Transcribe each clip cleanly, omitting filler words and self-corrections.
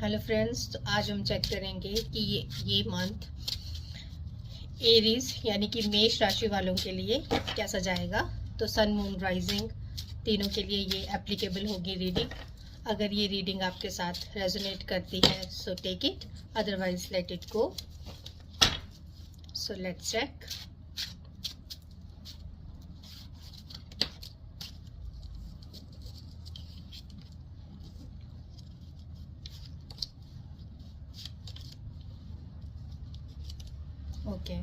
Hello friends, तो आज हम चेक करेंगे कि ये मंथ एरीज यानी कि मेष राशि वालों के लिए कैसा जाएगा। तो सन मून राइजिंग तीनों के लिए ये एप्लीकेबल होगी रीडिंग। अगर ये रीडिंग आपके साथ रेजोनेट करती है so take it, otherwise let it go. So let's check. Okay,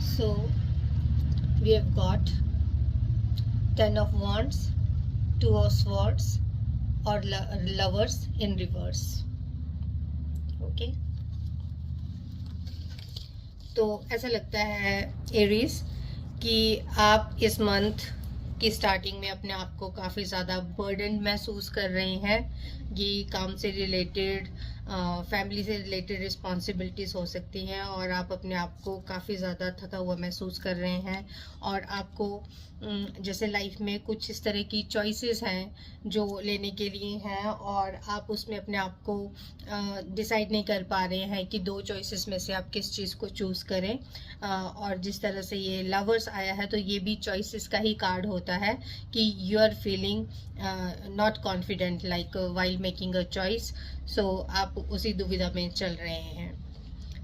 so we have got 10 of wands, 2 of swords और lovers in reverse। ओके, तो ऐसा लगता है एरीज कि आप इस मंथ की स्टार्टिंग में अपने आप को काफ़ी ज़्यादा बर्डन महसूस कर रहे हैं। ये काम से रिलेटेड, फैमिली से रिलेटेड रिस्पॉन्सिबिलिटीज़ हो सकती हैं और आप अपने आप को काफ़ी ज़्यादा थका हुआ महसूस कर रहे हैं। और आपको जैसे लाइफ में कुछ इस तरह की चॉइसेस हैं जो लेने के लिए हैं और आप उसमें अपने आप को डिसाइड नहीं कर पा रहे हैं कि दो चॉइसेस में से आप किस चीज़ को चूज़ करें। और जिस तरह से ये लवर्स आया है तो ये भी चॉइसेस का ही कार्ड होता है कि you are feeling not confident like while making a choice. So आप उसी दुविधा में चल रहे हैं।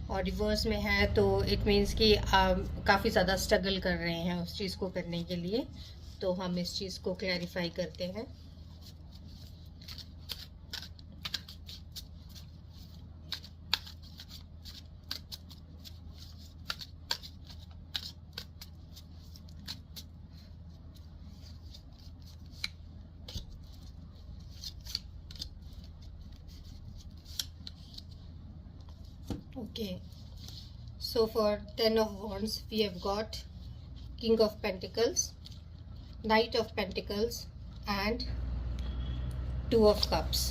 और रिवर्स में है तो इट मीन्स कि काफ़ी ज़्यादा स्ट्रगल कर रहे हैं उस चीज़ को करने के लिए। तो हम इस चीज़ को क्लैरिफाई करते हैं। Okay, so for 10 of wands we have got King of Pentacles, Knight of Pentacles and 2 of Cups।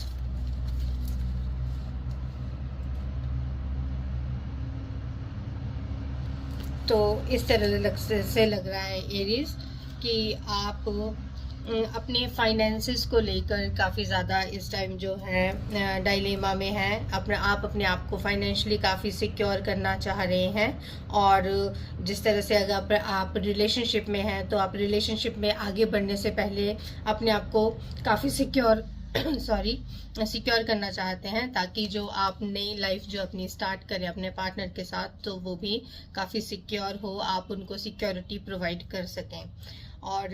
तो इस तरह से लग रहा है एरीज कि आप अपने फाइनेंसेस को लेकर काफ़ी ज़्यादा इस टाइम जो है डायलेमा में हैं। आप अपने आप को फाइनेंशियली काफ़ी सिक्योर करना चाह रहे हैं। और जिस तरह से अगर आप रिलेशनशिप में हैं तो आप रिलेशनशिप में आगे बढ़ने से पहले अपने आप को काफ़ी सिक्योर सिक्योर करना चाहते हैं, ताकि जो आप नई लाइफ जो अपनी स्टार्ट करें अपने पार्टनर के साथ तो वो भी काफ़ी सिक्योर हो, आप उनको सिक्योरिटी प्रोवाइड कर सकें। और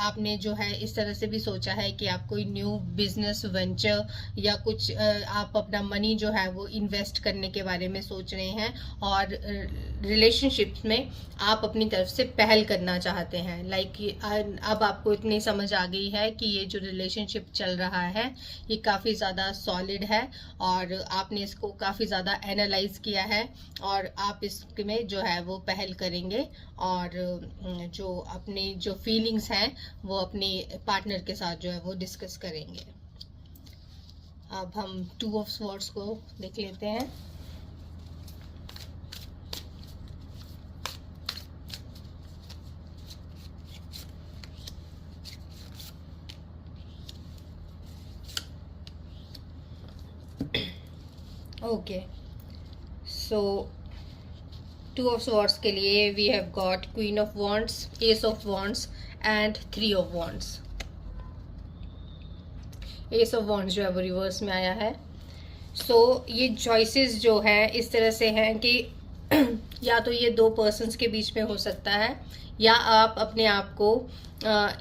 आपने जो है इस तरह से भी सोचा है कि आप कोई न्यू बिजनेस वेंचर या कुछ आप अपना मनी जो है वो इन्वेस्ट करने के बारे में सोच रहे हैं। और रिलेशनशिप्स में आप अपनी तरफ से पहल करना चाहते हैं। अब आपको इतनी समझ आ गई है कि ये जो रिलेशनशिप चल रहा है ये काफ़ी ज़्यादा सॉलिड है और आपने इसको काफ़ी ज़्यादा एनालाइज किया है और आप इसमें जो है वो पहल करेंगे और जो अपने जो फीलिंग्स हैं वो अपने पार्टनर के साथ जो है वो डिस्कस करेंगे। अब हम 2 ऑफ स्वॉर्ड्स को देख लेते हैं। ओके, सो 2 ऑफ स्वॉर्ड्स के लिए we have got queen of wands, ace of wands and 3 of wands. Ace of wands जो है वो रिवर्स में आया है। सो ये चॉइसेस जो है इस तरह से हैं कि या तो ये दो पर्सन्स के बीच में हो सकता है या आप अपने आप को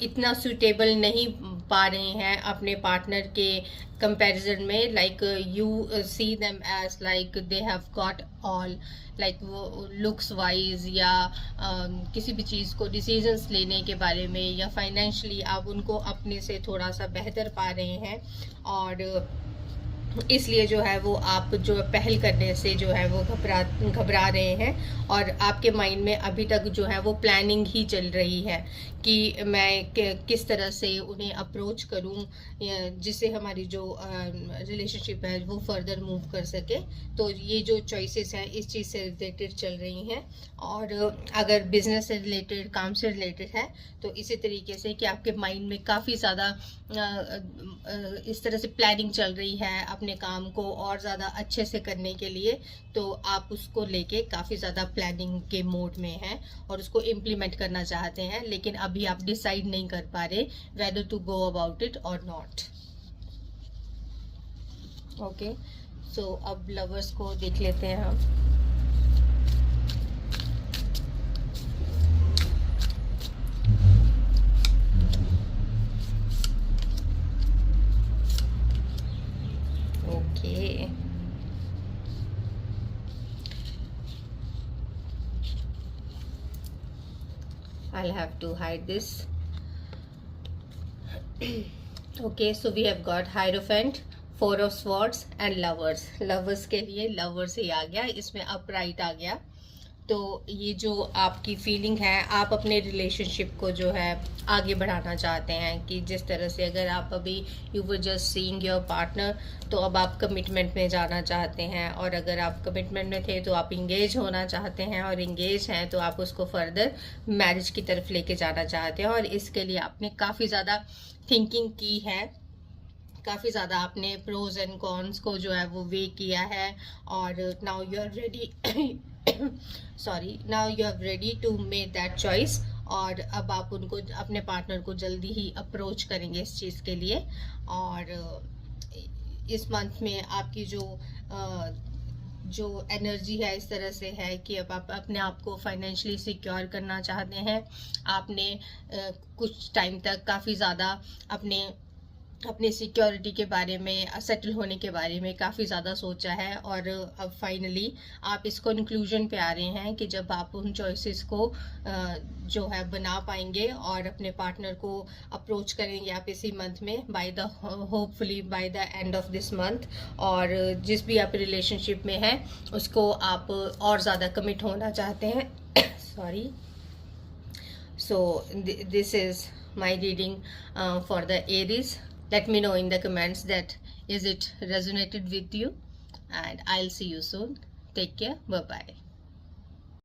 इतना सूटेबल नहीं पा रहे हैं अपने पार्टनर के कंपैरिजन में। Like you see them as like they have got all, like वो लुक्स वाइज या किसी भी चीज़ को डिसीजंस लेने के बारे में या फाइनेंशियली आप उनको अपने से थोड़ा सा बेहतर पा रहे हैं। और इसलिए जो है वो आप जो पहल करने से जो है वो घबरा रहे हैं, और आपके माइंड में अभी तक जो है वो प्लानिंग ही चल रही है कि मैं किस तरह से उन्हें अप्रोच करूं जिससे हमारी जो रिलेशनशिप है वो फर्दर मूव कर सके। तो ये जो चॉइसेस हैं इस चीज़ से रिलेटेड चल रही हैं। और अगर बिजनेस से रिलेटेड, काम से रिलेटेड है, तो इसी तरीके से कि आपके माइंड में काफ़ी ज़्यादा इस तरह से प्लानिंग चल रही है अपने काम को और ज़्यादा अच्छे से करने के लिए, तो आप उसको लेके काफ़ी ज़्यादा प्लानिंग के मोड में हैं और उसको इम्प्लीमेंट करना चाहते हैं, लेकिन अभी आप डिसाइड नहीं कर पा रहे whether to go about it और नॉट। ओके, सो अब लवर्स को देख लेते हैं हम। Okay, I'll have to hide this. Okay, so we have got Hierophant, Four of Swords and Lovers. Lovers के लिए Lovers ही आ गया, इसमें Upright आ गया। तो ये जो आपकी फीलिंग है, आप अपने रिलेशनशिप को जो है आगे बढ़ाना चाहते हैं कि जिस तरह से अगर आप अभी you were just seeing your partner, तो अब आप कमिटमेंट में जाना चाहते हैं, और अगर आप कमिटमेंट में थे तो आप इंगेज होना चाहते हैं, और इंगेज हैं तो आप उसको फर्दर मैरिज की तरफ लेके जाना चाहते हैं। और इसके लिए आपने काफ़ी ज़्यादा थिंकिंग की है, काफ़ी ज़्यादा आपने प्रोज एंड कॉन्स को जो है वो वे किया है, और now you are ready now you are ready to make that choice. और अब आप उनको, अपने पार्टनर को जल्दी ही अप्रोच करेंगे इस चीज़ के लिए। और इस मंथ में आपकी जो एनर्जी है इस तरह से है कि अब आप अपने आप को फाइनेंशियली सिक्योर करना चाहते हैं। आपने कुछ टाइम तक काफ़ी ज़्यादा अपनी सिक्योरिटी के बारे में, सेटल होने के बारे में काफ़ी ज़्यादा सोचा है, और अब फाइनली आप इस कंक्लूजन पे आ रहे हैं कि जब आप उन चॉइसेस को जो है बना पाएंगे और अपने पार्टनर को अप्रोच करेंगे आप इसी मंथ में, hopefully by the end of this month, और जिस भी आप रिलेशनशिप में हैं उसको आप और ज़्यादा कमिट होना चाहते हैं। Sorry. So this is my reading for the Aries. Let me know in the comments that is it resonated with you, and I'll see you soon. Take care. Bye bye.